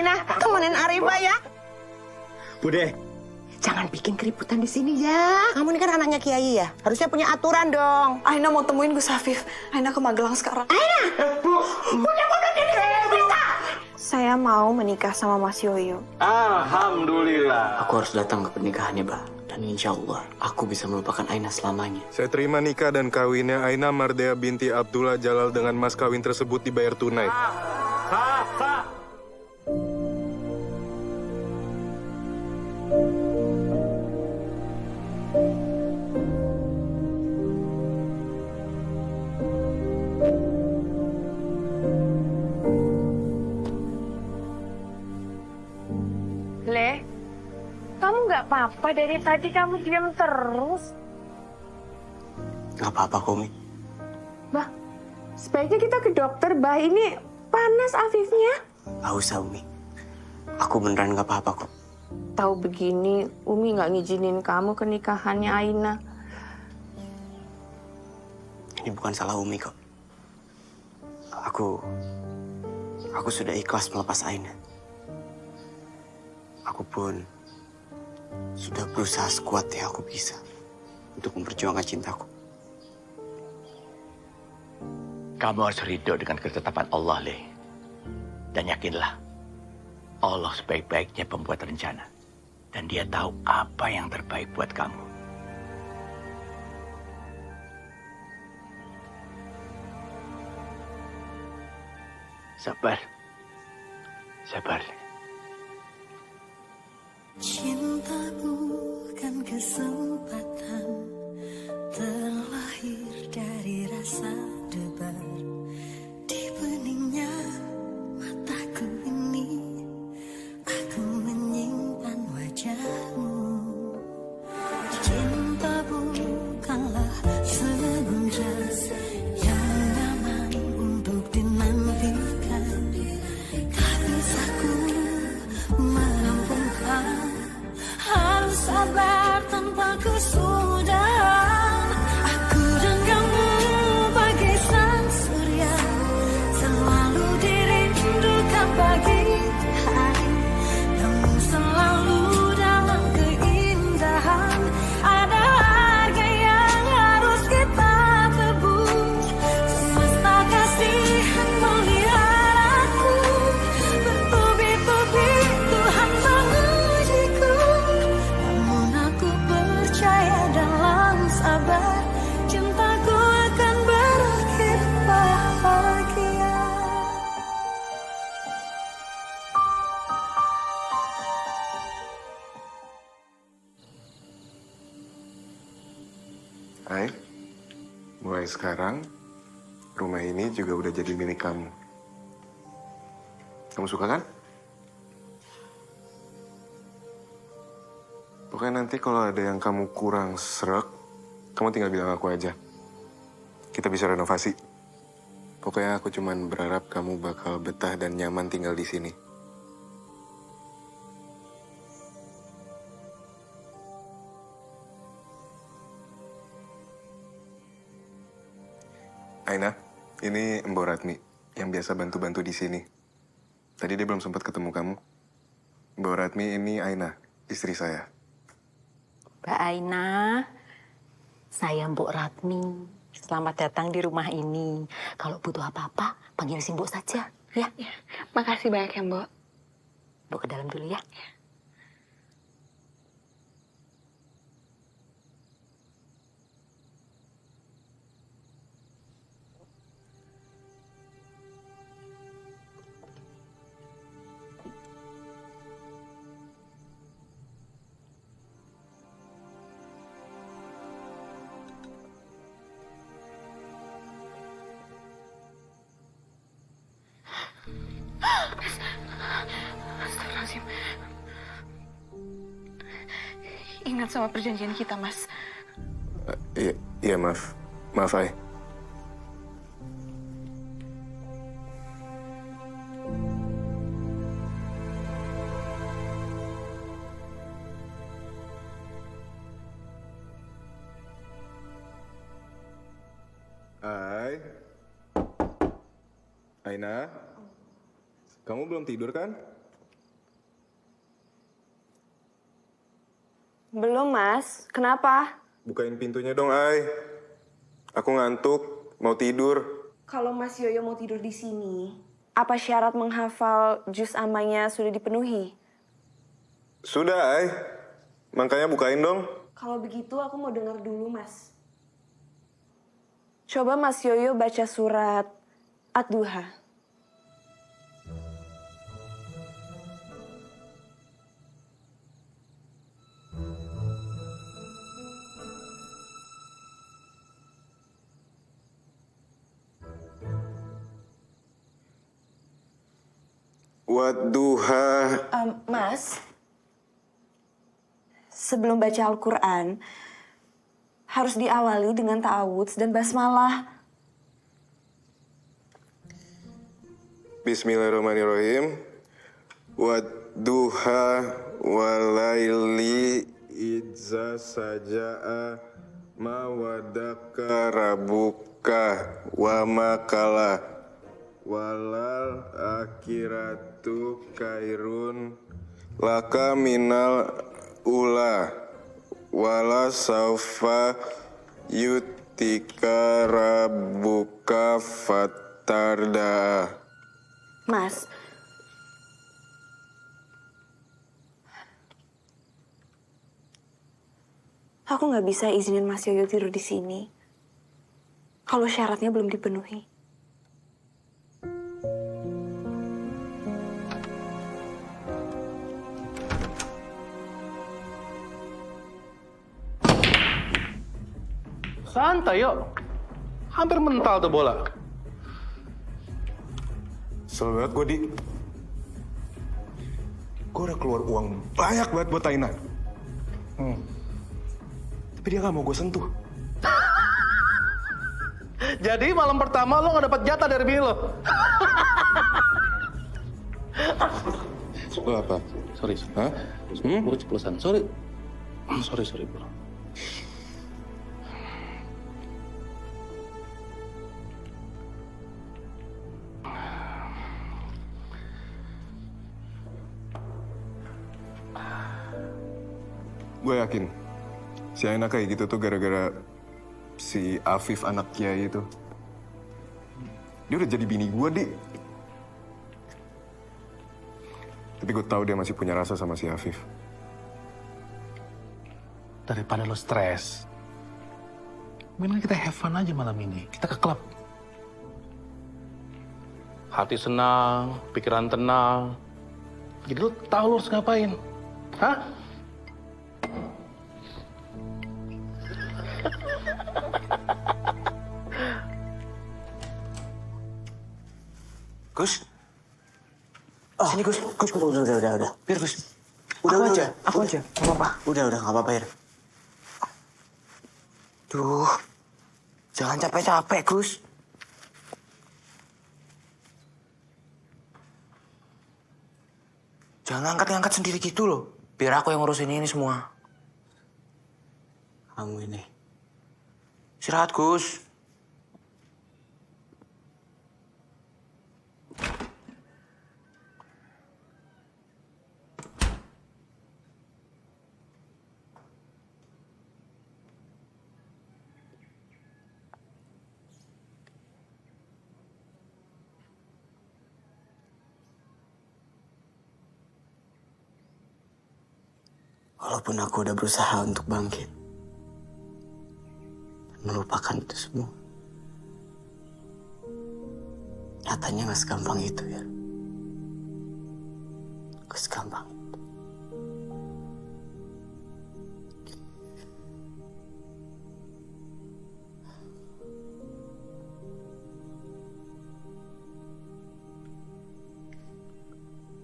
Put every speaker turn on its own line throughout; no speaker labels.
Aina, temenin Arifah ya.
Bude,
Jangan bikin keributan di sini ya. Kamu ini kan anaknya Kiai ya. Harusnya punya aturan dong.
Aina mau temuin Gus Afif. Aina ke Magelang sekarang.
Aina! Punya bodoh diri sendiri bisa!
Saya mau menikah sama Mas Yoyo.
alhamdulillah. Aku harus datang ke pernikahannya, Bah. Dan insya Allah, aku bisa melupakan Aina selamanya.
Saya terima nikah dan kawinnya Aina Mardea binti Abdullah Jalal dengan mas kawin tersebut dibayar tunai.
Le, kamu nggak apa-apa dari tadi kamu diam terus.
Gak apa-apa, Komi.
Bah, sebaiknya kita ke dokter. Bah, ini panas Afifnya.
Gak usah, Umi. Aku beneran gak apa-apa kok.
Tahu begini, Umi nggak ngizinin kamu ke nikahannya Aina.
Ini bukan salah Umi kok. Aku sudah ikhlas melepas Aina. Aku pun sudah berusaha sekuat yang aku bisa untuk memperjuangkan cintaku.
Kamu harus ridho dengan ketetapan Allah, Le. Dan yakinlah, Allah sebaik-baiknya pembuat rencana. Dan dia tahu apa yang terbaik buat kamu. Sabar. Sabar.
Cinta bukan kesempatan terlahir dari rasa debar di beningnya mataku ini aku menyimpan wajahmu. Cinta bukanlah senja yang nyaman untuk dinantikan. Tak bisa ku merampunkan. Harus sabar tanpa kesudahan. Aku dan kamu bagai sang surya, selalu dirindukan pagi hari. Namun selalu dalam keindahan ada harga yang harus kita tebus. Semesta kasihan meliharaku, bertubi-tubi Tuhan mengujiku. Namun aku percaya dalam sabar, cintaku akan berakhir bahagia.
Hai, mulai sekarang rumah ini juga udah jadi milik kamu. Kamu suka kan? Pokoknya nanti kalau ada yang kamu kurang srek, kamu tinggal bilang aku aja. Kita bisa renovasi. Pokoknya aku cuman berharap kamu bakal betah dan nyaman tinggal di sini. Aina, ini Mbok Ratmi yang biasa bantu-bantu di sini. Tadi dia belum sempat ketemu kamu. Mbok Ratmi ini Aina, istri saya.
Mbak Aina, saya Mbok Ratmi. Selamat datang di rumah ini. Kalau butuh apa-apa, panggil si Mbok saja, ya.
Makasih banyak ya, Mbok.
Mbok ke dalam dulu ya.
Astagfirullahaladzim. Ingat sama perjanjian kita, Mas.
Iya, maaf. Maaf, Ai. Hai. Aina, kamu belum tidur kan?
Belum, Mas. Kenapa?
Bukain pintunya dong, Ai. Aku ngantuk, mau tidur.
Kalau Mas Yoyo mau tidur di sini, apa syarat menghafal juz amanya sudah dipenuhi?
Sudah, Ai. Makanya bukain dong.
Kalau begitu aku mau dengar dulu, Mas. Coba Mas Yoyo baca surat Ad-Duha.
Wadduha.
Mas, sebelum baca Al-Quran, harus diawali dengan ta'awudz dan basmalah.
Bismillahirrahmanirrahim. Wadduha walaili idza saja'a ma wadaka rabuka wa makala walal akhiratu kairun laka minal ula wala saufa yutika rabbuka fatarda.
Mas, aku nggak bisa izinin Mas Yoyo tidur di sini kalau syaratnya belum dipenuhi.
Santai yuk. Hampir mental tuh bola.
Kesel banget gue, Di. Gue udah keluar uang banyak banget buat Aina. Tapi dia gak mau gue sentuh.
Jadi malam pertama lo gak dapat jatah dari bini lo.
Lo apa?
Sorry.
Hah?
Gue ceplosan. Sorry, bro.
Gue yakin si Aina kayak gitu tuh gara-gara si Afif anak Kiai itu. Dia udah jadi bini gue, Di. Tapi gue tahu dia masih punya rasa sama si Afif.
Daripada lo stres, mendingan kita have fun aja malam ini. Kita ke klub. Hati senang, pikiran tenang. Jadi lo tahu lo harus ngapain. Hah?
Gus. Sini Gus. Gus, udah. Biar Gus. Udah. Aku aja. Gak apa-apa. Udah, gak apa-apa ya. Duh. Jangan capek-capek, Gus. Jangan angkat-angkat sendiri gitu loh. Biar aku yang ngurusin ini semua. Kamu ini. Istirahat, Gus. Walaupun aku udah berusaha untuk bangkit. Melupakan itu semua. Nyatanya gak segampang itu ya. Gak segampang itu.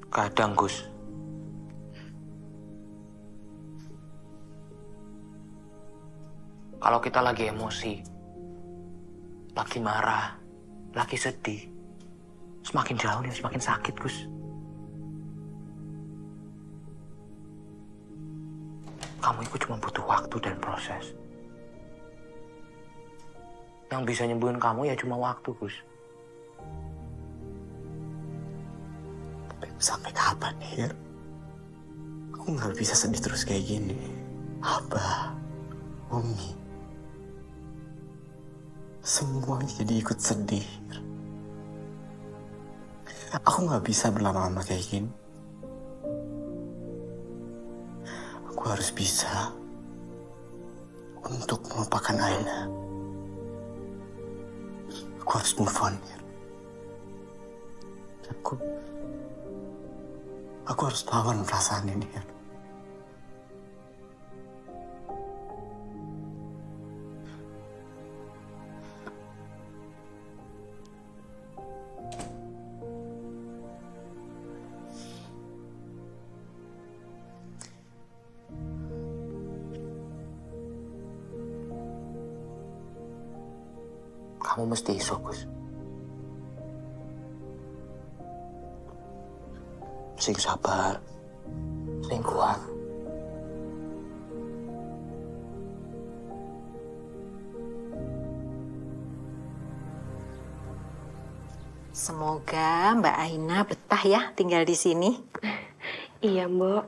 Kadang, Gus. Kalau kita lagi emosi, lagi marah, lagi sedih, semakin jauh dia semakin sakit, Gus. Kamu itu cuma butuh waktu dan proses. Yang bisa nyembuhin kamu ya cuma waktu, Gus. Tapi sampai kapan, Hir? Aku nggak bisa sedih terus kayak gini.
Abah, Umi, semuanya jadi ikut sedih. Aku nggak bisa berlama-lama kayak gini. Aku harus bisa untuk melupakan Aina. Aku harus move on, Mir. Aku harus lawan perasaan ini, Mir.
Kamu mesti iso, Gus. Sing sabar, sing kuat.
Semoga Mbak Aina betah ya tinggal di sini.
Iya, Mbok.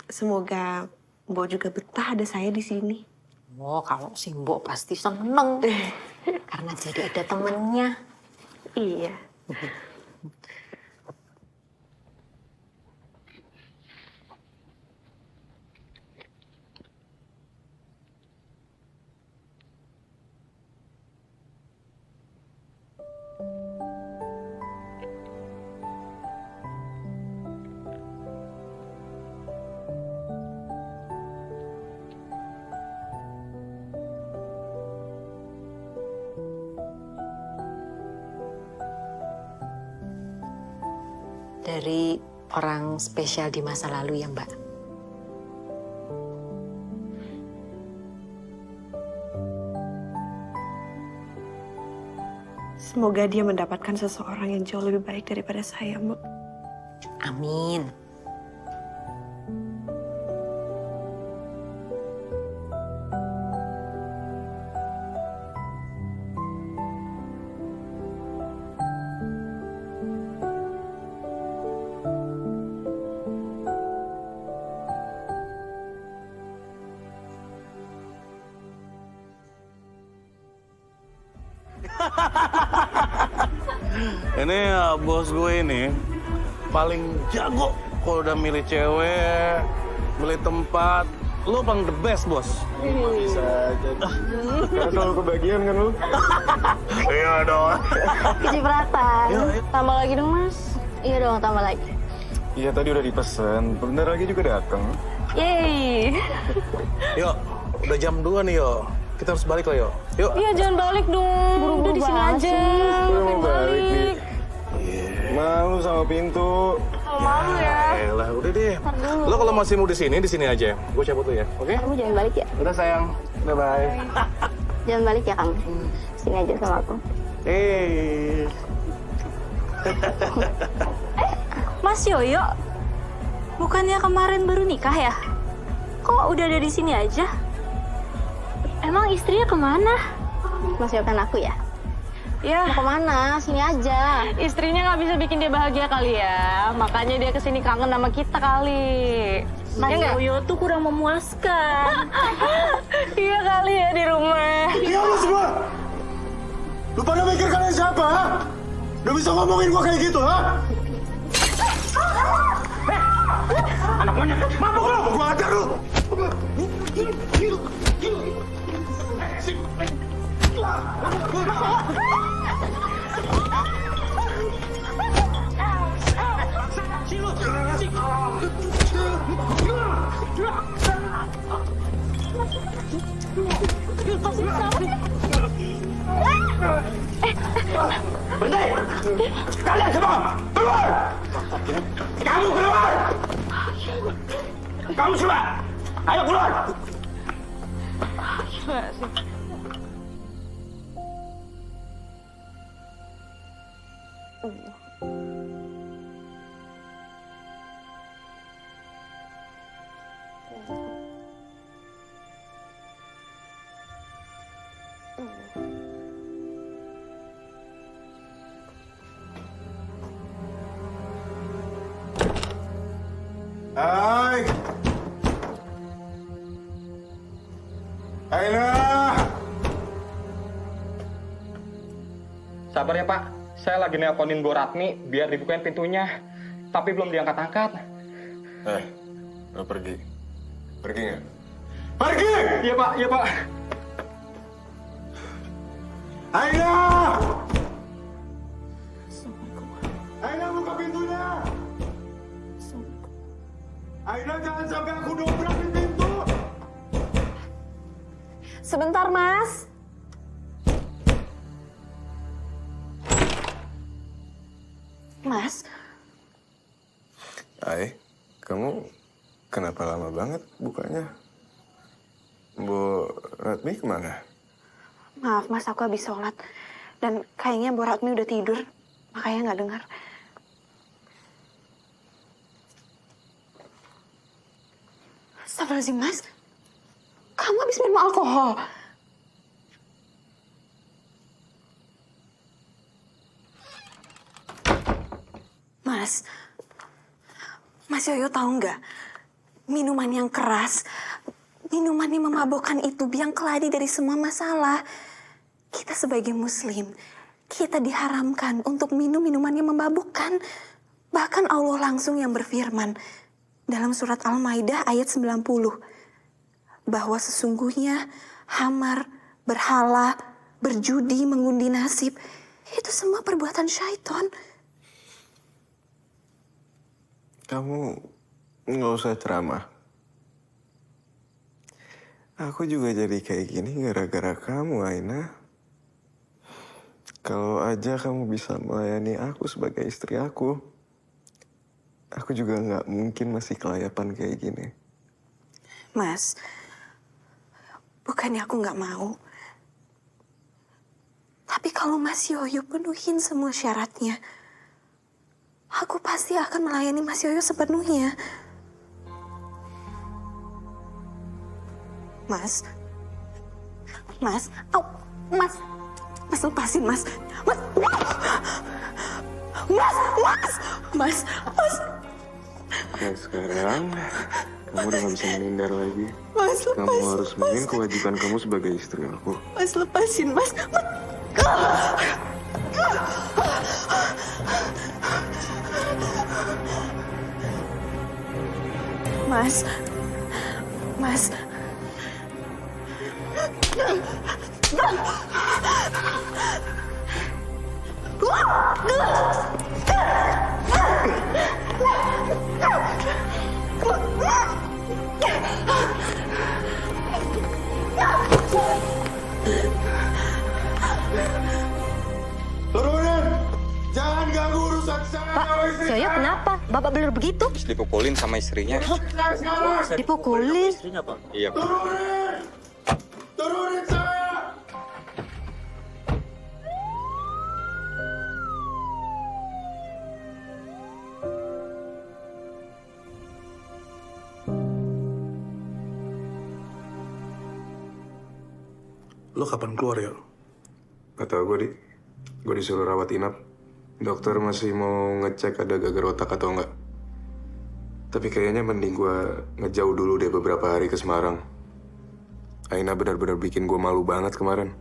Semoga Mbok juga betah ada saya di sini.
Oh, kalau si Mbok pasti seneng. Karena jadi ada temennya.
Iya.
Dari orang spesial di masa lalu ya, Mbak.
Semoga dia mendapatkan seseorang yang jauh lebih baik daripada saya, Mbok.
Amin.
Ini ya, bos gue ini paling jago kalau udah milih cewek, milih tempat. Lo paling the best, bos.
Bisa aja. Karena selalu kebagian kan lu?
Iya dong.
Kecipratan. Tambah lagi dong, Mas. Iya dong, tambah lagi.
Iya, tadi udah dipesan. Bentar lagi juga datang.
Yeay.
Yuk, udah jam 2 nih, yo. Kita harus balik lah, yo. Yuk.
Iya, jangan balik dong. Udah di sini aja.
Gue mau balik nih. Malu sama pintu.
Malu ya.
Elah, udah deh. Lo kalau masih mau di sini aja. Gue cabut tuh ya, oke?
Kamu jangan balik ya.
Udah sayang, udah bye.
Jangan balik ya, kamu. Sini aja sama aku. Mas Yoyo, bukannya kemarin baru nikah ya? Kok udah ada di sini aja? Emang istrinya kemana? Mas Yoyo kan aku ya? Ya. Mau kemana? Sini aja. Istrinya nggak bisa bikin dia bahagia kali ya. Makanya dia kesini kangen sama kita kali. Mas Yoyo tuh kurang memuaskan. Iya kali ya di rumah.
Iya lu semua! Lu pada mikir kalian siapa, ha? Udah bisa ngomongin gua kayak gitu, ha? Anak mana? Mabuk lu! Gua ajar lu! Berhenti! Kalian semua keluar! Kamu keluar! Kamu semua! Ayo keluar! Hai! Aina!
Sabar ya Pak, saya lagi nelponin Bu Ratmi biar dibukain pintunya. Tapi belum diangkat-angkat.
Lo pergi. Pergi nggak? Pergi!
Iya Pak, iya Pak.
Aina! Aina, buka pintunya! Aina, jangan sampai aku dobrakin pintu!
Sebentar, Mas. Mas,
Ai, kamu kenapa lama banget bukanya? Bu Ratmi kemana?
maaf Mas, aku habis sholat. Dan kayaknya Bu Ratmi udah tidur, makanya nggak dengar. Astagfirullahaladzim, Mas. Kamu habis minum alkohol. Mas Yoyo tahu nggak? Minuman yang keras, minuman yang memabukkan itu biang keladi dari semua masalah. Kita sebagai muslim, kita diharamkan untuk minum minuman yang memabukkan. Bahkan Allah langsung yang berfirman dalam surat Al-Maidah ayat 90. Bahwa sesungguhnya hamar, berhala, berjudi, mengundi nasib, itu semua perbuatan syaitan.
Kamu nggak usah ceramah. Aku juga jadi kayak gini gara-gara kamu, Aina. Kalau aja kamu bisa melayani aku sebagai istri aku juga nggak mungkin masih kelayapan kayak gini.
Mas, bukannya aku nggak mau. Tapi kalau Mas Yoyo penuhin semua syaratnya, aku pasti akan melayani Mas Yoyo sepenuhnya. Mas, lepasin, Mas. Mas.
Nah sekarang, kamu udah gak bisa menghindar lagi.
Mas,
Kamu
lepasin,
harus memenuhi kewajiban kamu sebagai istri aku.
Mas, lepasin, Mas. Mas.
Turunin! Jangan ganggu urusan saya!
Pak, Yoyo kenapa? Bapak belur begitu?
Habis dipukulin sama istrinya.
Dipukulin?
Iya, Pak.
Turunin saya!
Lo kapan keluar ya?
Gak tau gue, Di. Gue disuruh rawat inap. Dokter masih mau ngecek ada gagal otak atau enggak. Tapi kayaknya mending gue ngejauh dulu deh beberapa hari ke Semarang. Aina benar-benar bikin gue malu banget kemarin.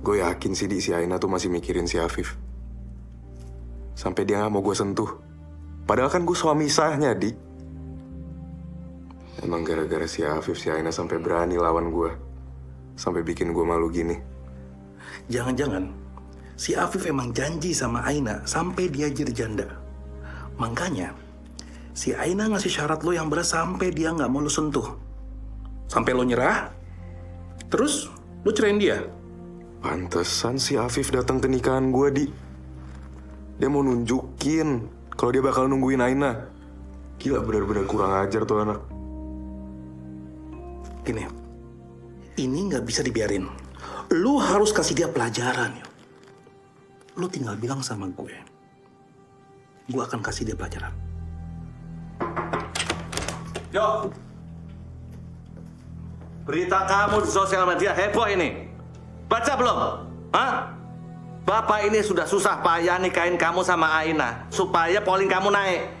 Gue yakin sih, Di, si Aina tuh masih mikirin si Afif. Sampai dia gak mau gue sentuh. Padahal kan gue suami sahnya, Di. Emang gara-gara si Afif, si Aina sampai berani lawan gue. Sampai bikin gue malu gini.
Jangan-jangan si Afif emang janji sama Aina sampai dia jadi janda. Makanya si Aina ngasih syarat lo yang berat sampai dia nggak mau lo sentuh. Sampai lo nyerah, terus lo cerain dia.
Pantesan si Afif datang ke nikahan gue, Di. Dia mau nunjukin kalau dia bakal nungguin Aina. Gila, benar-benar kurang ajar tuh anak.
Gini, ini nggak bisa dibiarin. Lu harus kasih dia pelajaran. Yo. Lu tinggal bilang sama gue akan kasih dia pelajaran.
Yo, berita kamu di sosial media heboh ini. Baca belum? Hah? Bapak ini sudah susah payah nikahin kamu sama Aina supaya polling kamu naik.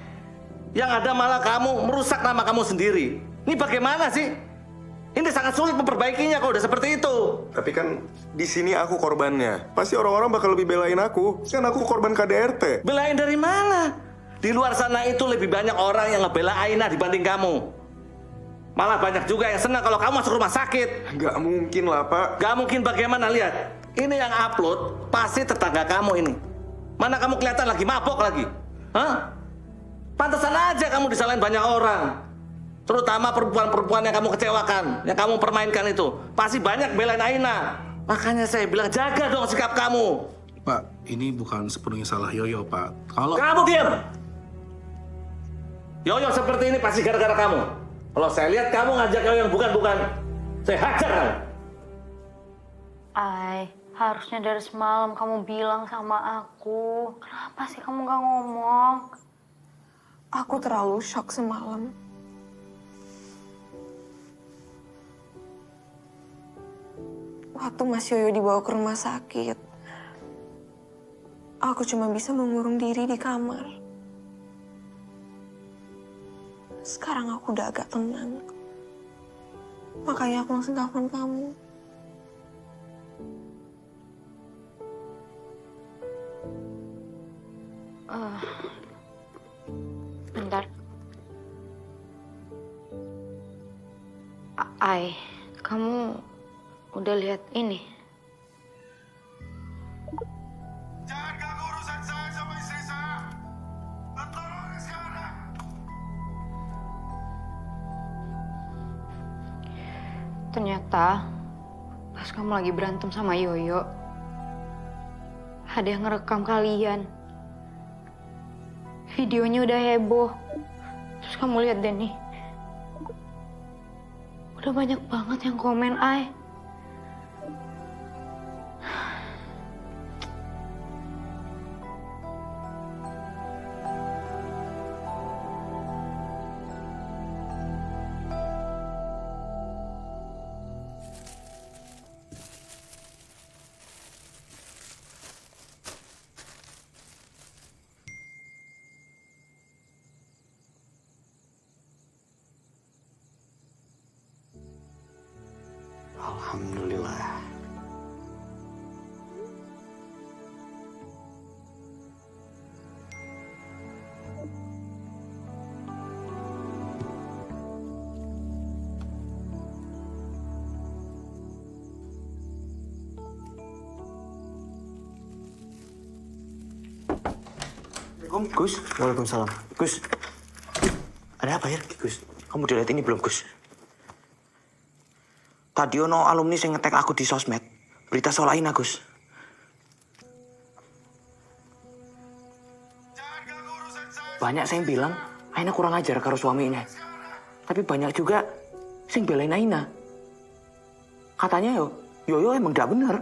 Yang ada malah kamu merusak nama kamu sendiri. Ini bagaimana sih? Ini sangat sulit memperbaikinya kalau udah seperti itu.
Tapi kan di sini aku korbannya. Pasti orang-orang bakal lebih belain aku. Kan aku korban KDRT.
Belain dari mana? Di luar sana itu lebih banyak orang yang ngebela Aina dibanding kamu. Malah banyak juga yang senang kalau kamu masuk rumah sakit.
Gak mungkin lah, Pak.
Gak mungkin bagaimana, lihat. Ini yang upload pasti tetangga kamu ini. Mana kamu kelihatan lagi mabok lagi? Hah? Pantesan aja kamu disalahin banyak orang. Terutama perempuan-perempuan yang kamu kecewakan, yang kamu permainkan itu. Pasti banyak belain Aina. Makanya saya bilang jaga dong sikap kamu.
Pak, ini bukan sepenuhnya salah Yoyo, Pak. Kalau
Kamu diam. Yoyo seperti ini pasti gara-gara kamu. Kalau saya lihat kamu ngajak Yoyo yang bukan-bukan, saya hajar kamu.
Harusnya dari semalam kamu bilang sama aku. Kenapa sih kamu gak ngomong?
Aku terlalu shock semalam. Waktu Mas Yoyo dibawa ke rumah sakit, aku cuma bisa mengurung diri di kamar. Sekarang aku udah agak tenang. Makanya aku langsung telepon kamu.
Bentar. Kamu udah lihat ini?
Jangan ganggu urusan saya sama istri saya. Betul sekarang.
Ternyata pas kamu lagi berantem sama Yoyo, ada yang ngerekam kalian. Videonya udah heboh. Terus kamu lihat deh nih. Udah banyak banget yang komen,
Alhamdulillah. Gus, waalaikumsalam. Gus, ada apa ya, Gus? Kamu udah lihat ini belum, Gus? Tadi ono alumni yang nge-tag aku di sosmed. Berita soal Aina, Gus. Banyak yang bilang Aina kurang ajar karo suaminya. Tapi banyak juga yang belain Aina. Katanya Yoyo emang gak bener.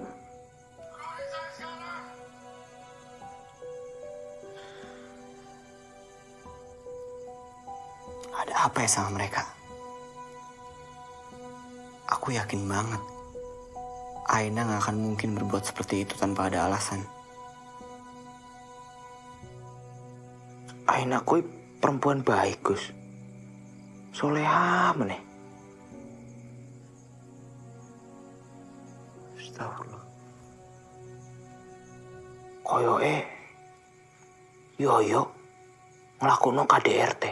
Ada apa ya sama mereka? Aku yakin banget Aina gak akan mungkin berbuat seperti itu tanpa ada alasan. Aina kuwi perempuan baik, Gus. Soleha meneh. Astagfirullah. Koyoke Yoyo ngelakuin KDRT.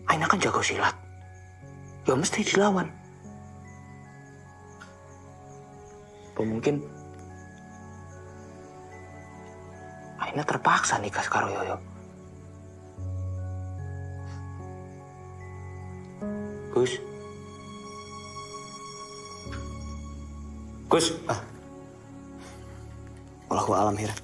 Aina kan jago silat. Ya mesti dilawan. Apa mungkin Aina terpaksa nikah karo Yoyo? Gus. Gus. Wallahu alam Hira.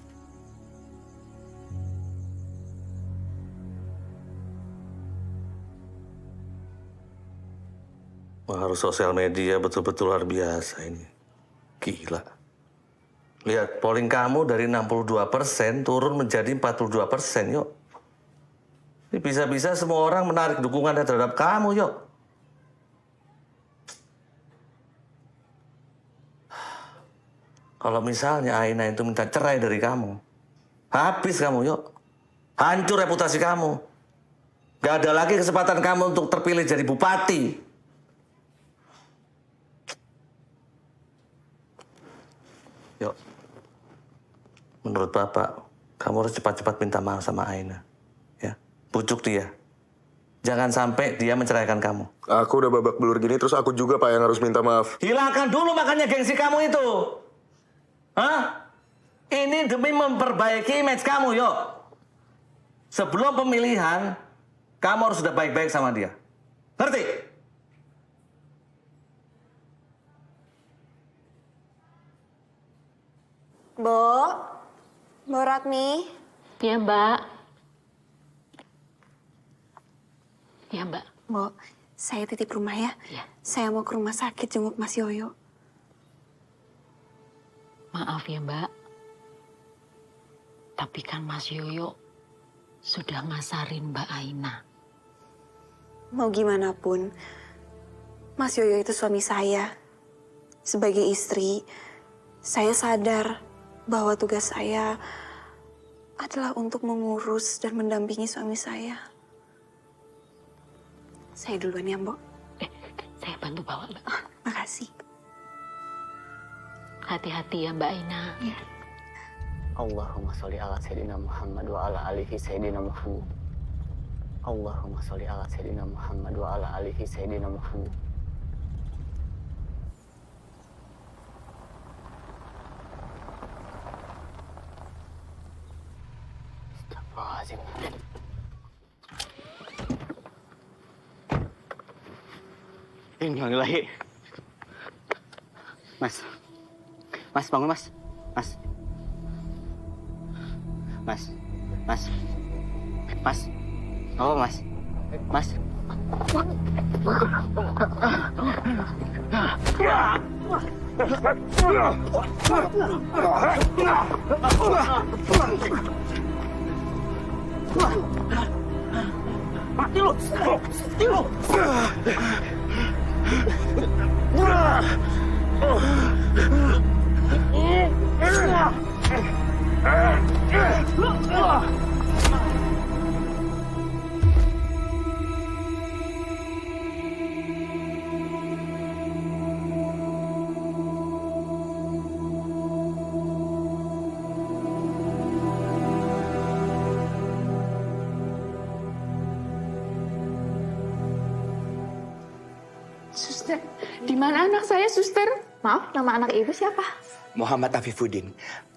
Pengaruh sosial media betul-betul luar biasa ini. Gila. Lihat, polling kamu dari 62% turun menjadi 42%, yuk. Ini bisa-bisa semua orang menarik dukungannya terhadap kamu, yuk. Kalau misalnya Aina itu minta cerai dari kamu, habis kamu, yuk. Hancur reputasi kamu. Gak ada lagi kesempatan kamu untuk terpilih jadi bupati. Yuk, menurut Bapak, kamu harus cepat-cepat minta maaf sama Aina. Ya, bujuk dia. Jangan sampai dia menceraikan kamu.
Aku udah babak belur gini, terus aku juga Pak yang harus minta maaf.
Hilangkan dulu makanya gengsi kamu itu. Hah? Ini demi memperbaiki image kamu, yuk. Sebelum pemilihan, kamu harus sudah baik-baik sama dia. Ngerti?
Mbak Ratmi.
Ya, Mbak. Ya, Mbak.
Mbak, saya titip rumah ya.
Ya.
Saya mau ke rumah sakit jenguk Mas Yoyo.
Maaf ya, Mbak. Tapi kan Mas Yoyo sudah ngasarin Mbak Aina.
Mau gimana pun, Mas Yoyo itu suami saya. Sebagai istri, saya sadar bahwa tugas saya adalah untuk mengurus dan mendampingi suami saya. Saya duluan ya, Mbok.
Saya bantu bawa, Mbak.
Makasih.
Hati-hati ya, Mbak Aina.
Ya.
Allahumma sholli ala Sayyidina Muhammad wa ala alihi Sayyidina Muhammad. Allahumma sholli ala Sayyidina Muhammad wa ala alihi Sayyidina Muhammad. Astagfirullahaladzim. Innalillahi. Mas. Mas, bangun, Mas. Mas. Mas. Mas. Mas. Oh, Mas. Mas. Mati lu. Mati lu.
Suster, di mana anak saya, Suster? Maaf, nama anak ibu siapa?
Muhammad Afifuddin.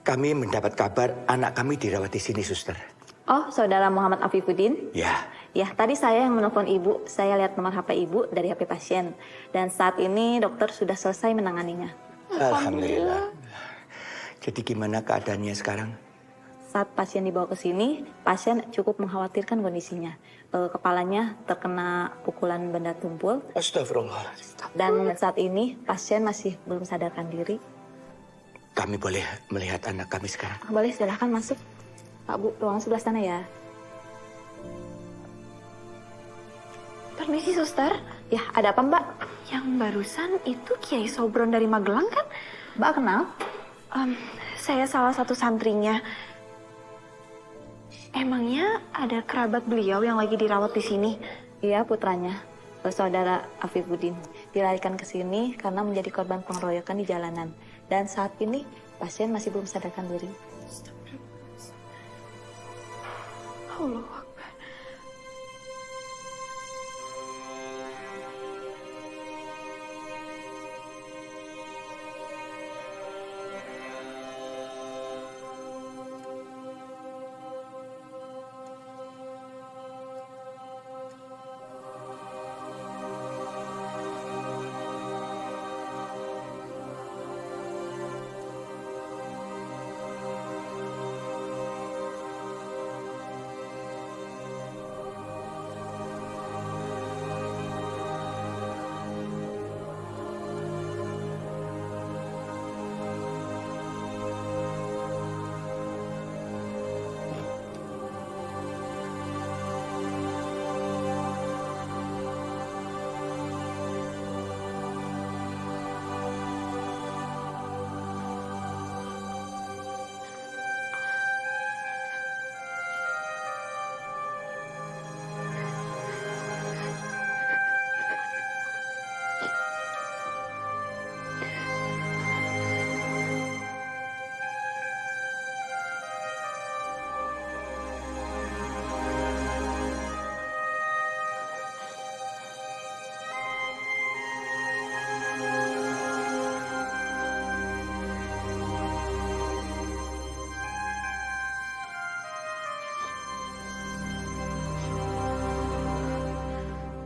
Kami mendapat kabar anak kami dirawat di sini, Suster.
Oh, saudara Muhammad Afifuddin?
Ya.
Ya, tadi saya yang menelpon ibu. Saya lihat nomor HP ibu dari HP pasien. Dan saat ini dokter sudah selesai menanganinya.
Alhamdulillah. Jadi gimana keadaannya sekarang?
Saat pasien dibawa ke sini, pasien cukup mengkhawatirkan kondisinya. Kepalanya terkena pukulan benda tumpul.
Astagfirullah.
Dan saat ini pasien masih belum sadarkan diri.
Kami boleh melihat anak kami sekarang?
Boleh, silahkan masuk. Pak Bu, ruangan sebelah sana ya.
Permisi, Suster.
Ya, ada apa, Mbak?
Yang barusan itu Kiai Sobron dari Magelang kan?
Mbak kenal?
Saya salah satu santrinya. Emangnya ada kerabat beliau yang lagi dirawat di sini?
Iya, putranya. Saudara Afifuddin dilarikan ke sini karena menjadi korban pengeroyokan di jalanan. Dan saat ini pasien masih belum sadarkan diri.
Allah Akbar.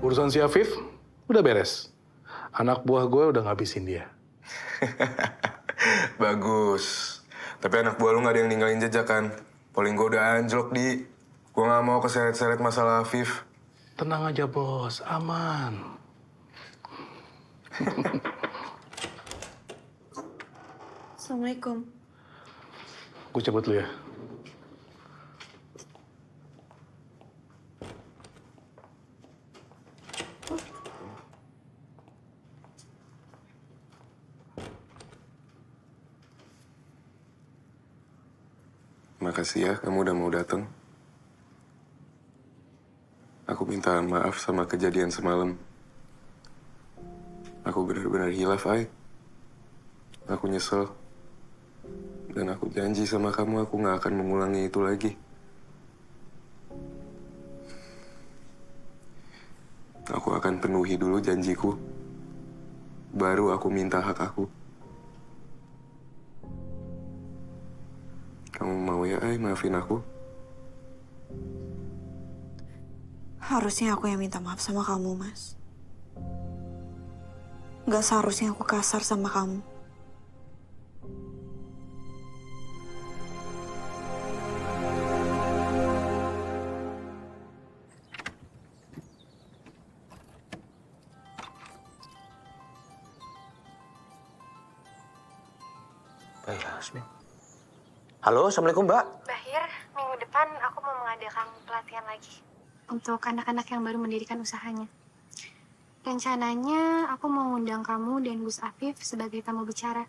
Urusan si Afif udah beres. Anak buah gue udah ngabisin dia.
Bagus. Tapi anak buah lu gak ada yang ninggalin jejak kan? Paling gue udah anjlok, Di. Gue gak mau keseret-seret masalah Afif.
Tenang aja, Bos. Aman.
Assalamualaikum.
Gue cabut dulu ya.
Makasih ya kamu udah mau datang. Aku minta maaf sama kejadian semalam. Aku benar-benar hilaf, Ai. Aku nyesel. Dan aku janji sama kamu aku gak akan mengulangi itu lagi. Aku akan penuhi dulu janjiku. Baru aku minta hak aku. Kamu mau ya, Ai, maafin aku?
Harusnya aku yang minta maaf sama kamu, Mas. Gak seharusnya aku kasar sama kamu.
Baik, Yasmin. Halo, Assalamualaikum, Mbak.
Bahir, minggu depan aku mau mengadakan pelatihan lagi untuk anak-anak yang baru mendirikan usahanya. Rencananya aku mau ngundang kamu dan Gus Afif sebagai tamu bicara.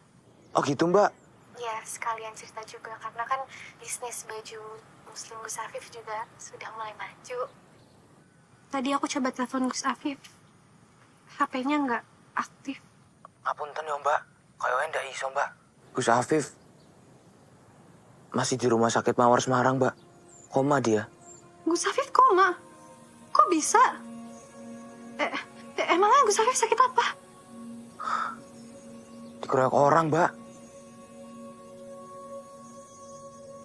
Oh gitu, Mbak.
Ya, sekalian cerita juga karena kan bisnis baju Muslim Gus Afif juga sudah mulai maju. Tadi aku coba telepon Gus Afif. HP-nya nggak aktif.
Ngapunten ya, Mbak. Kayaknya ndak iso, Mbak. Gus Afif masih di rumah sakit Mawar Semarang, Mbak. Koma dia.
Gus Afif koma? Kok bisa? Emangnya Gus Afif sakit apa?
Dikeroyok orang, Mbak.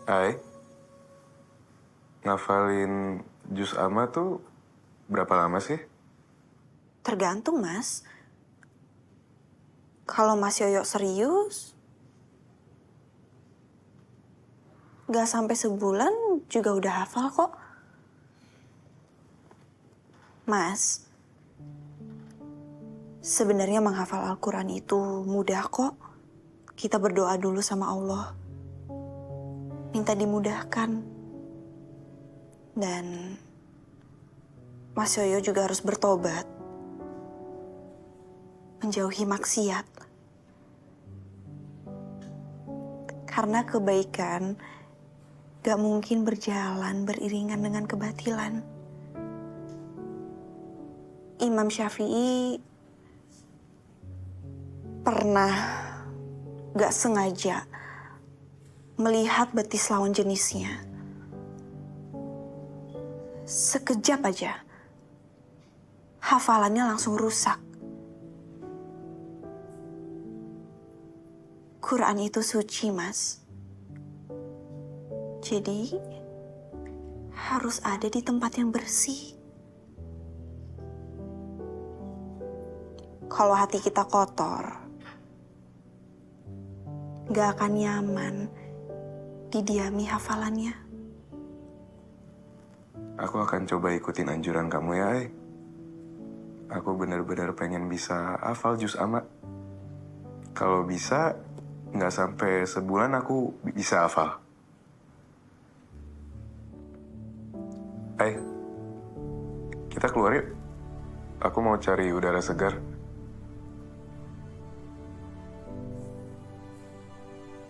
Ai, ngafalin juz amma tuh berapa lama sih?
Tergantung, Mas. Kalau Mas Yoyo serius, gak sampai sebulan juga udah hafal kok. Mas, sebenarnya menghafal Al-Quran itu mudah kok. Kita berdoa dulu sama Allah. Minta dimudahkan. Dan Mas Yoyo juga harus bertobat. Menjauhi maksiat. Karena kebaikan gak mungkin berjalan beriringan dengan kebatilan. Imam Syafi'i pernah gak sengaja melihat betis lawan jenisnya. Sekejap aja, hafalannya langsung rusak. Quran itu suci, Mas. Jadi, harus ada di tempat yang bersih. Kalau hati kita kotor, gak akan nyaman didiami hafalannya.
Aku akan coba ikutin anjuran kamu ya, Ai. Aku benar-benar pengen bisa hafal juz amma. Kalau bisa, nggak sampai sebulan aku bisa hafal. Ai, kita keluar yuk. Aku mau cari udara segar.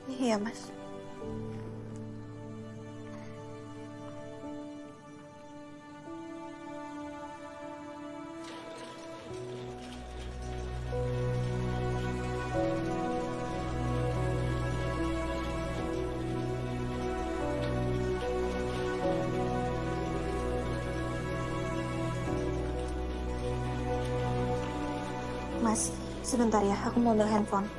Iya, Mas. Mas, sebentar ya, aku mau ambil handphone.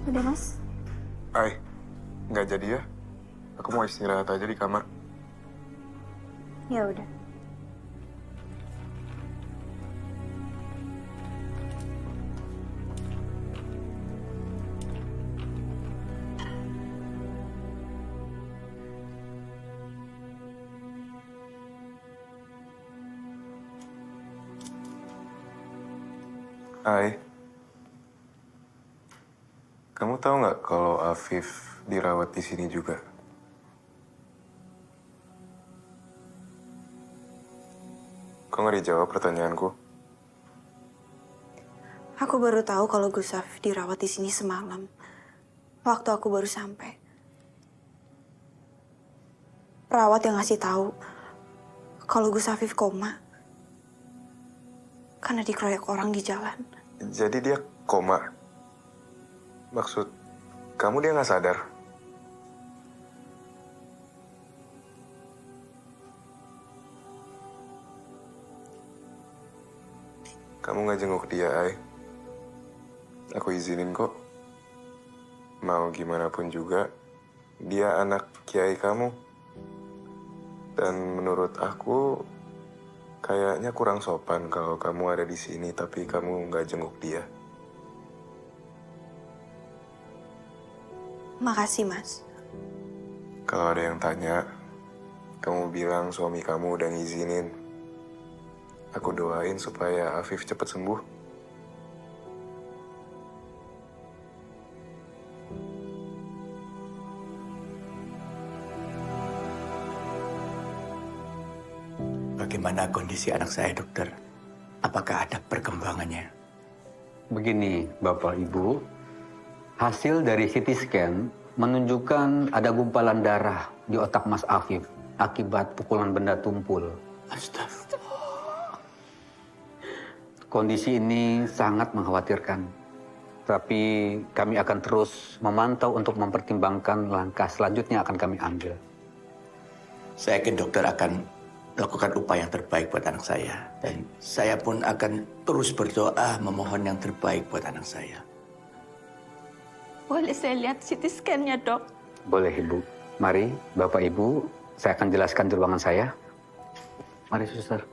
Udah, Mas?
Ay, nggak jadi ya. Aku mau istirahat aja di kamar.
Ya udah.
Ay, kamu tahu nggak kalau Afif dirawat di sini juga? Kok nggak dijawab pertanyaanku?
Aku baru tahu kalau Gus Afif dirawat di sini semalam. Waktu aku baru sampai. Perawat yang ngasih tahu kalau Gus Afif koma karena dikeroyok orang di jalan.
Jadi dia koma? Maksud kamu dia nggak sadar? Kamu nggak jenguk dia, Ay. Aku izinin kok. Mau gimana pun juga, dia anak kiai kamu. Dan menurut aku, kayaknya kurang sopan kalau kamu ada di sini tapi kamu nggak jenguk dia.
Makasih, Mas.
Kalau ada yang tanya, kamu bilang suami kamu udah ngizinin. Aku doain supaya Afif cepat sembuh.
Bagaimana kondisi anak saya, dokter? Apakah ada perkembangannya?
Begini, Bapak Ibu, hasil dari CT scan menunjukkan ada gumpalan darah di otak Mas Afif akibat pukulan benda tumpul.
Astagfirullah.
Kondisi ini sangat mengkhawatirkan. Tapi kami akan terus memantau untuk mempertimbangkan langkah selanjutnya akan kami ambil.
Saya yakin dokter akan lakukan upaya yang terbaik buat anak saya. Dan saya pun akan terus berdoa memohon yang terbaik buat anak saya.
Boleh saya lihat CT scan-nya, Dok?
Boleh, Ibu. Mari, Bapak Ibu, saya akan jelaskan di ruangan saya. Mari, Suster.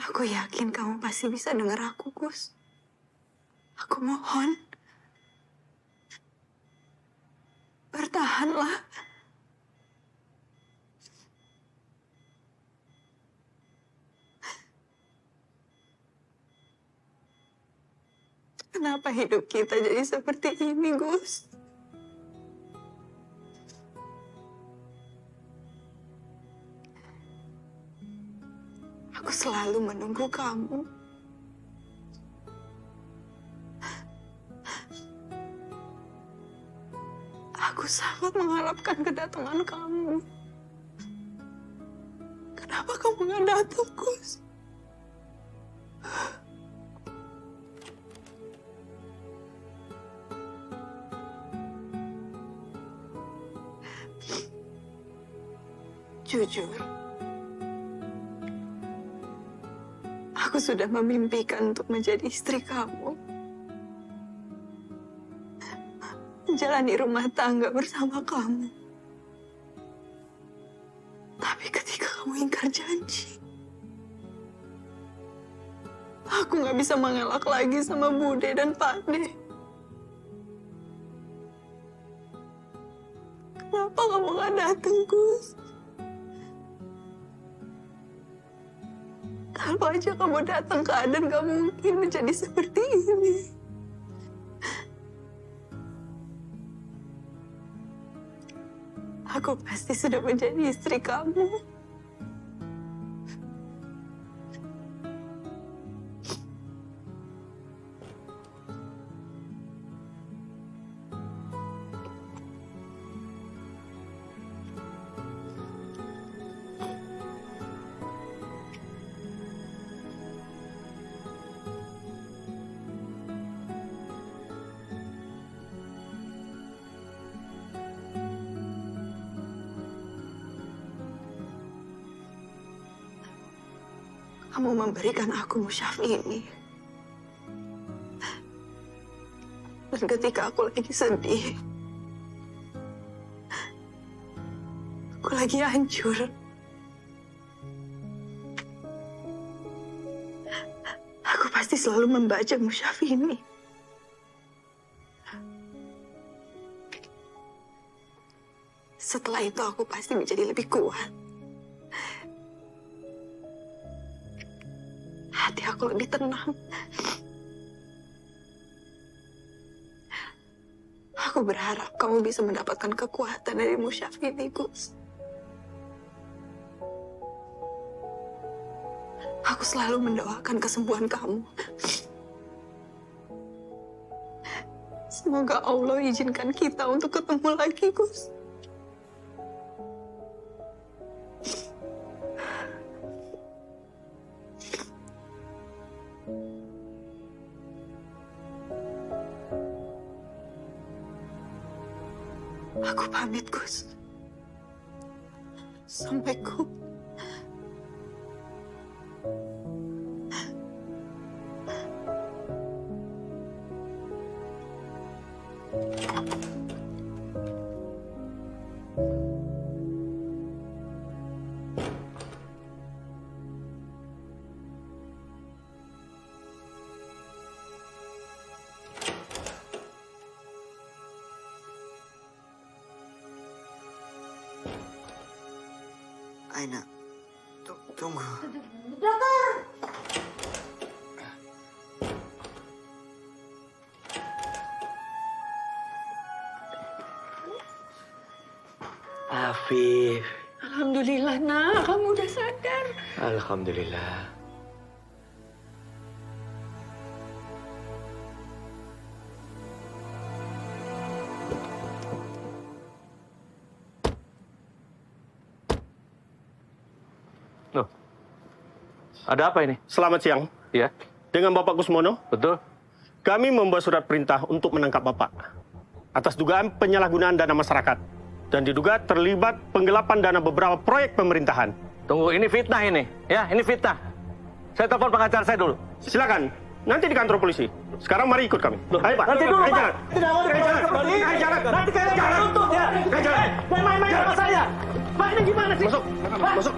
Aku yakin kamu pasti bisa dengar aku, Gus. Aku mohon. Bertahanlah. Kenapa hidup kita jadi seperti ini, Gus? Aku selalu menunggu kamu. Aku sangat mengharapkan kedatangan kamu. Kenapa kamu gak datang, Gus? Jujur, aku Aku sudah memimpikan untuk menjadi istri kamu. Menjalani rumah tangga bersama kamu. Tapi ketika kamu ingkar janji, aku nggak bisa mengelak lagi sama Bude dan Pak De. Kenapa kamu nggak datang, Gus? Kalau aja kamu datang, keadaan gak mungkin menjadi seperti ini. Aku pasti sudah menjadi istri kamu. Kamu memberikan aku musyaf ini. Dan ketika aku lagi sedih, aku lagi hancur, aku pasti selalu membaca musyaf ini. Setelah itu aku pasti menjadi lebih kuat. Hati aku lebih tenang. Aku berharap kamu bisa mendapatkan kekuatan dari musyaf ini, Gus. Aku selalu mendoakan kesembuhan kamu. Semoga Allah izinkan kita untuk ketemu lagi, Gus. Aku pamit, Gus. Assalamualaikum.
Aina, tunggu.
Dokter!
Afif.
Alhamdulillah, nak. Kamu udah sadar.
Alhamdulillah.
Loh, ada apa ini?
Selamat siang.
Ya.
Dengan Bapak Kusmono?
Betul.
Kami membuat surat perintah untuk menangkap Bapak atas dugaan penyalahgunaan dana masyarakat dan diduga terlibat penggelapan dana beberapa proyek pemerintahan.
Tunggu, ini fitnah ini. Ya, ini fitnah. Saya telepon pengacara saya dulu.
Silakan. Nanti di kantor polisi. Sekarang mari ikut kami. Ayo, Pak.
Nanti dulu, Pak.
Jalan.
Tidak mau
Jalan.
kembali.
Jalan.
Nanti kalian jangan tuntut ya.
Jalan.
Main-main sama saya. Pak, ini gimana sih?
Masuk.
Pak.
Masuk.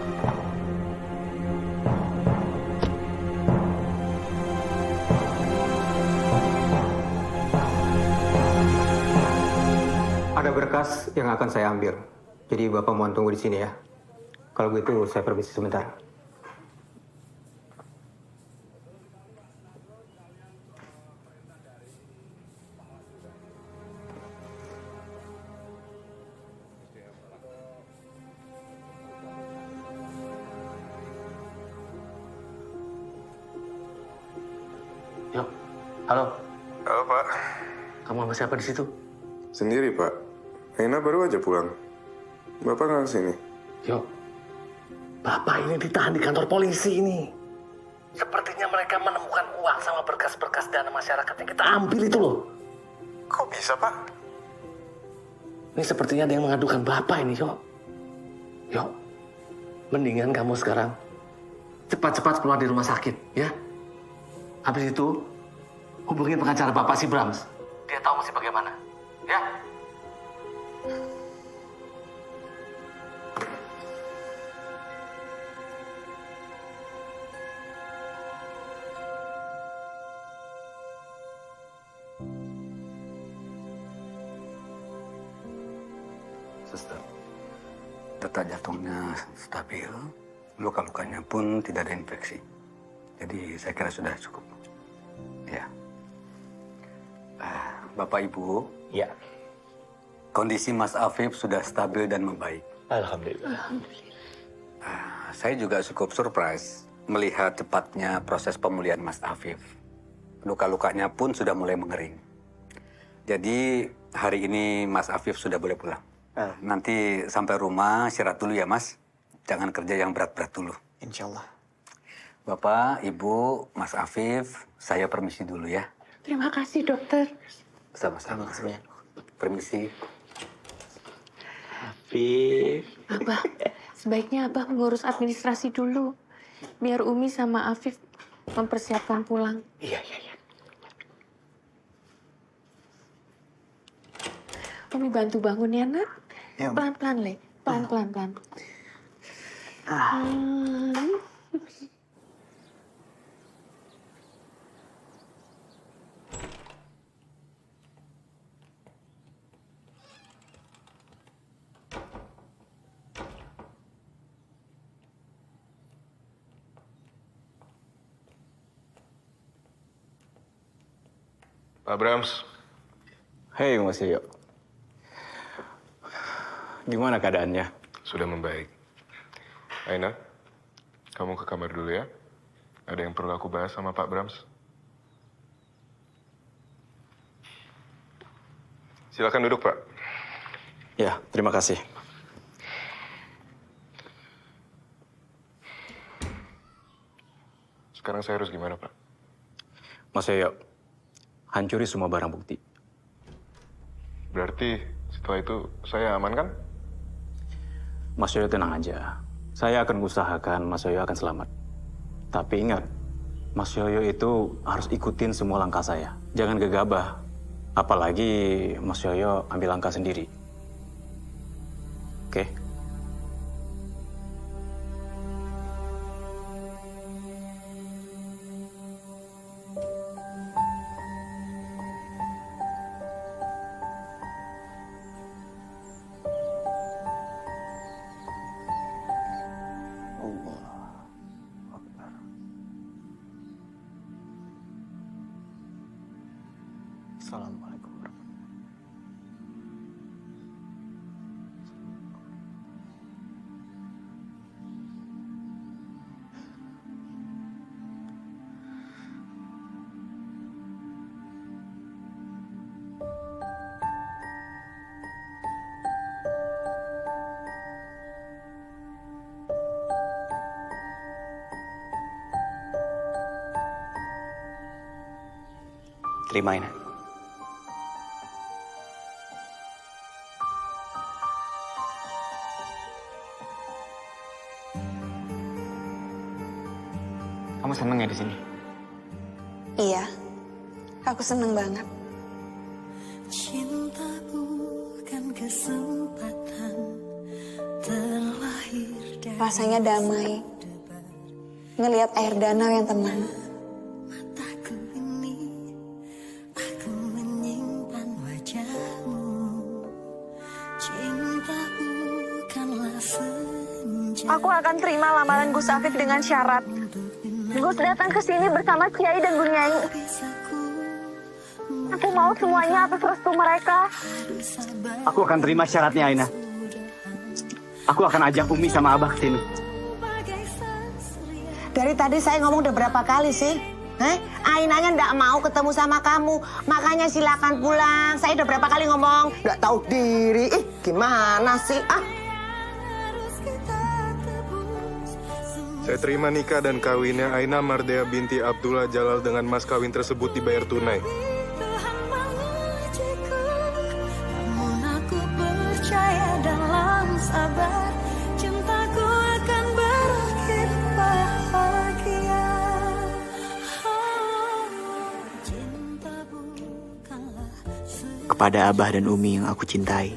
Ada berkas yang akan saya ambil. Jadi Bapak mohon tunggu di sini ya. Kalau begitu saya permisi sebentar.
Yuk. Halo.
Halo, Pak.
Kamu sama siapa di situ?
Sendiri, Pak. Aina baru aja pulang. Bapak nggak kesini?
Yuk. Bapak ini ditahan di kantor polisi ini. Sepertinya mereka menemukan uang sama berkas-berkas dana masyarakat yang kita ambil itu loh.
Kok bisa, Pak?
Ini sepertinya ada yang mengadukan Bapak ini, Yuk. Yuk. Mendingan kamu sekarang cepat-cepat keluar di rumah sakit, ya.
Habis itu, hubungin pengacara Bapak si Brahms. Dia tahu mesti bagaimana. Ya?
Suster, detak jantungnya stabil, luka-lukanya pun tidak ada infeksi. Jadi saya kira sudah cukup. Ya. Bapak Ibu.
Ya.
Kondisi Mas Afif sudah stabil dan membaik.
Alhamdulillah.
Saya juga cukup surprise melihat cepatnya proses pemulihan Mas Afif. Luka-lukanya pun sudah mulai mengering. Jadi hari ini Mas Afif sudah boleh pulang. Nanti sampai rumah istirahat dulu ya Mas. Jangan kerja yang berat-berat dulu.
Insya Allah.
Bapak, Ibu, Mas Afif, saya permisi dulu ya.
Terima kasih, dokter.
Sama-sama. Permisi.
Afif. Abah, sebaiknya Abah ngurus administrasi dulu. Biar Umi sama Afif mempersiapkan pulang.
Iya.
Umi bantu bangun ya, nak.
Ya, Umi.
Pelan-pelan, Le. Pelan-pelan.
Pak Brahms.
Hei Mas Yoyo. Gimana keadaannya?
Sudah membaik. Aina, kamu ke kamar dulu ya. Ada yang perlu aku bahas sama Pak Brahms. Silakan duduk, Pak.
Ya, terima kasih.
Sekarang saya harus gimana, Pak?
Mas Yoyo, hancuri semua barang bukti.
Berarti setelah itu saya aman kan?
Mas Yoyo tenang aja. Saya akan usahakan Mas Yoyo akan selamat. Tapi ingat, Mas Yoyo itu harus ikutin semua langkah saya. Jangan gegabah. Apalagi Mas Yoyo ambil langkah sendiri. Oke?
Assalamualaikum warahmatullahi
Terima ini.
Kamu seneng ya di sini?
Iya, aku seneng banget.
Cinta bukan kesempatan terlahir dari
Rasanya damai. Ngelihat air danau yang tenang.
mataku ini. Aku menyimpan wajahmu. Cinta bukanlah senja.
Aku akan terima lamaran Gus Afif dengan syarat. Gus datang ke sini bersama Kiai dan Bu Nyai. Aku mau semuanya atas restu mereka.
Aku akan terima syaratnya, Aina. Aku akan ajak Umi sama Abah ke sini.
Dari tadi saya ngomong udah berapa kali sih? Ainanya nggak mau ketemu sama kamu. Makanya silakan pulang. Saya udah berapa kali ngomong. Nggak tahu diri. Gimana sih?
Saya terima nikah dan kawinnya Aina Mardea binti Abdullah Jalal dengan mas kawin tersebut dibayar tunai.
Namun aku percaya dalam sabar. Cintaku akan berakhir bahagia.
Kepada Abah dan Umi yang aku cintai.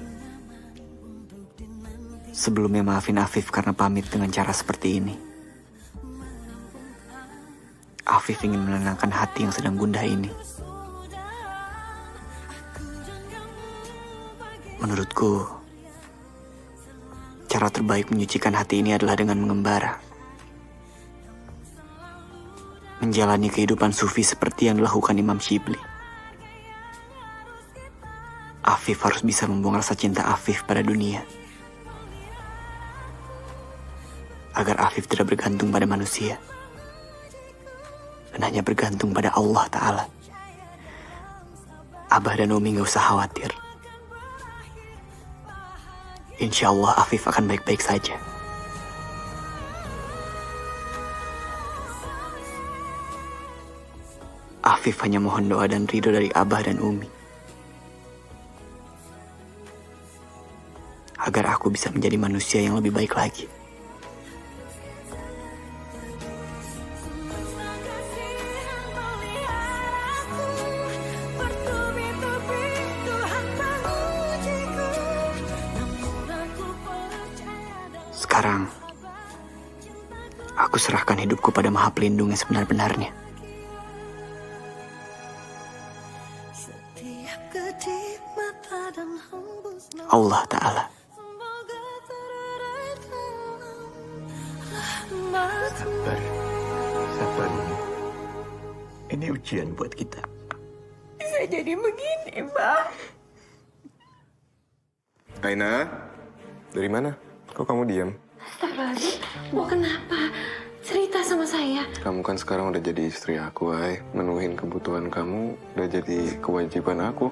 Sebelumnya maafin Afif karena pamit dengan cara seperti ini. Afif ingin menenangkan hati yang sedang gundah ini. Menurutku, cara terbaik menyucikan hati ini adalah dengan mengembara. Menjalani kehidupan sufi seperti yang dilakukan Imam Shibli. Afif harus bisa membuang rasa cinta Afif pada dunia. Agar Afif tidak bergantung pada manusia. Dan hanya bergantung pada Allah Ta'ala. Abah dan Umi gak usah khawatir. Insya Allah Afif akan baik-baik saja. Afif hanya mohon doa dan ridho dari Abah dan Umi. Agar aku bisa menjadi manusia yang lebih baik lagi. Sekarang, aku serahkan hidupku pada Maha Pelindung yang sebenar-benarnya. Allah Ta'ala.
Sabar, sabar. Ini ujian buat kita.
Bisa jadi begini, Mbak.
Aina, dari mana? Kok kamu diam?
Astagfirullahaladzim, Bu kenapa? Cerita sama saya.
Kamu kan sekarang udah jadi istri aku, Ay. Menuhin kebutuhan kamu udah jadi kewajiban aku.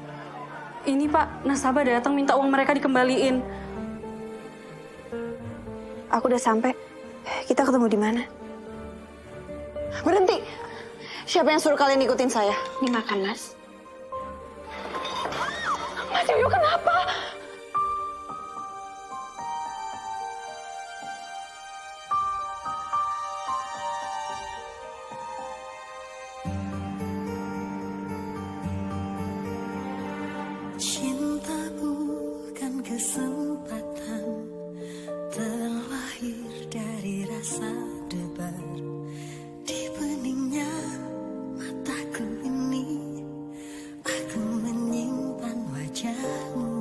Ini Pak, nasabah datang minta uang mereka dikembaliin.
Aku udah sampai. Kita ketemu di mana? Berhenti! Siapa yang suruh kalian ikutin saya?
Ini makan, Mas.
Mas Yoyo kenapa?
Cinta bukan kesempatan terlahir dari rasa debar di beningnya mataku ini. Aku menyimpan wajahmu.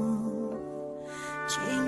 Cinta